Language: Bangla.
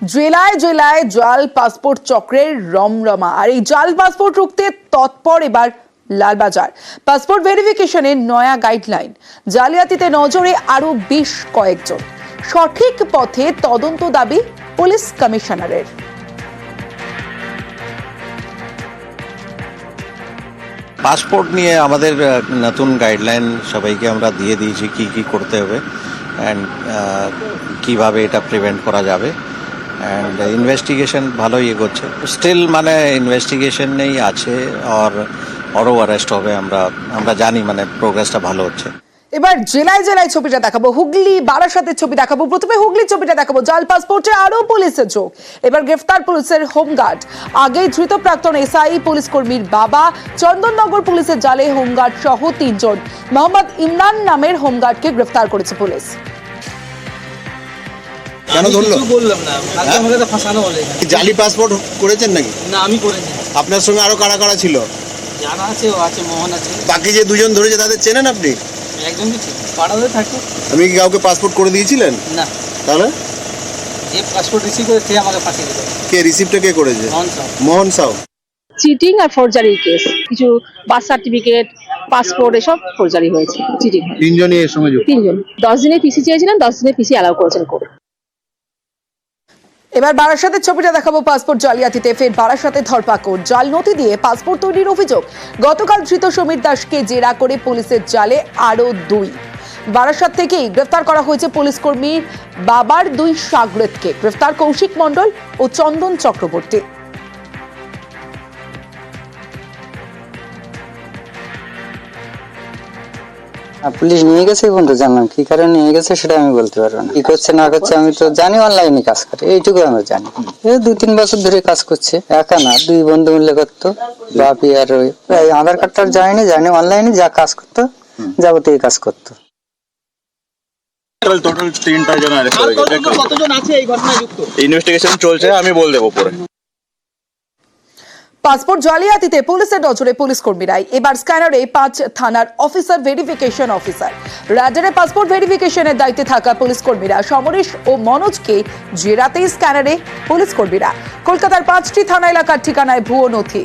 জেলায় জেলায় জাল পাসপোর্ট চক্রের রমরমা। আর এই জাল পাসপোর্ট রুখতে তৎপর এবার লালবাজার। পাসপোর্ট ভেরিফিকেশনের নয়া গাইডলাইন, জালিয়াতিতে নজরে আরো বেশ কয়েকজন। সঠিক পথে তদন্ত দাবি পুলিশ কমিশনারের। পাসপোর্ট নিয়ে আমাদের নতুন গাইডলাইন সবাইকে আমরা দিয়ে দিয়েছি, কি কি করতে হবে অ্যান্ড কিভাবে এটা প্রিভেন্ট করা যাবে। অ্যান্ড ইনভেস্টিগেশন ভালোই এগোচ্ছে, স্টিল মানে ইনভেস্টিগেশন নেই আছে, আরও অ্যারেস্ট হবে। আমরা জানি মানে প্রোগ্রেসটা ভালো হচ্ছে। এবার জেলায় জেলায় ছবিটা দেখাবো, হুগলি বারাসাতের ছবি দেখাবো। প্রথমে হুগলির ছবিটা দেখাবো। জাল পাসপোর্টে আরো পুলিশের যোগ। এবার গ্রেফতার পুলিশের হোমগার্ড। আগেই ধৃত প্রাক্তন এসআই পুলিশ কর্মীর বাবা। চন্দননগর পুলিশের জালে হোমগার্ড সহ 3 জন। মোহাম্মদ ইমরান নামের হোমগার্ডকে গ্রেফতার করেছে পুলিশ। কেন ধরলো? বললাম না, আমাকে তো ফাঁসানো বলে। জালি পাসপোর্ট করেছেন নাকি? না, আমি করিনি। আপনার সঙ্গে আরো কারা কারা ছিল? জানা আছে, ও আছে, মোহন আছে। বাকি যে দুজন ধরেছে তাদের চেনেন আপনি? একদম কিছু পাড়াতে থাকতো। আপনি কি কাউকে পাসপোর্ট করে দিয়েছিলেন? না। তাহলে যে পাসপোর্ট রিসিভ করে সে আমাকে ফাঁসিয়ে দিল। কে রিসিপ্টটা কে করেছে? মোহন সাউ। মোহন সাউ। চিটিং আর ফরজারি কেস, কিছু বার্থ সার্টিফিকেট, পাসপোর্ট এসব ফরজারি হয়েছে, চিটিং। তিনজনই এর সঙ্গে যুক্ত। 3 জন 10 দিনের পিসি চেয়েছিলেন, 10 দিনের পিসি অ্যালাউ করেছেন কোর্ট। এবার বারাসাতের ছবিটা দেখাবো। পাসপোর্ট জালিয়াতিতে ফের বারাসাতে ধরপাকড়। জাল নথি দিয়ে পাসপোর্ট তৈরির অভিযোগ। গতকাল ধৃত সমীর দাসকে জেরা করে পুলিশের জালে আরো 2। বারাসাত থেকেই গ্রেফতার করা হয়েছে পুলিশ কর্মীর বাবার 2 শাগরেদকে। গ্রেফতার কৌশিক মণ্ডল ও চন্দন চক্রবর্তী। পুলিশ নিয়ে গেছে, কিন্তু জানলাম কি কারণে নিয়ে গেছে সেটা আমি বলতে পারবো না। কি করছে না করছে আমি তো জানি, অনলাইনে কাজ করে, এইটুকু আমরা জানি। 2-3 বছর ধরে কাজ করছে, একা না 2 বন্ধু মিলে করতো। বাপি আর ওই প্রায় আধার কার্ডটা জানি অনলাইনে যা কাজ করতো, যাবতীয় কাজ করতো। টোটাল 3টা জন অ্যারেস্ট হয়েছে। কতজন আছে এই ঘটনায় যুক্ত? ইনভেস্টিগেশন চলছে, আমি বল দেবো পরে। পাসপোর্ট জালিয়াতিতে পুলিশের নজরে পুলিশ কর্মীরাই। এবার স্ক্যানারে 5 থানার অফিসার ভেরিফিকেশন অফিসার। রাডারে পাসপোর্ট ভেরিফিকেশনের দায়িত্বে থাকা পুলিশ কর্মীরা সমরেশ ও মনোজকে জেরাতেই স্ক্যানারে পুলিশ কর্মীরা। কলকাতার 5টি থানা এলাকার ঠিকানায় ভুয়ো নথি।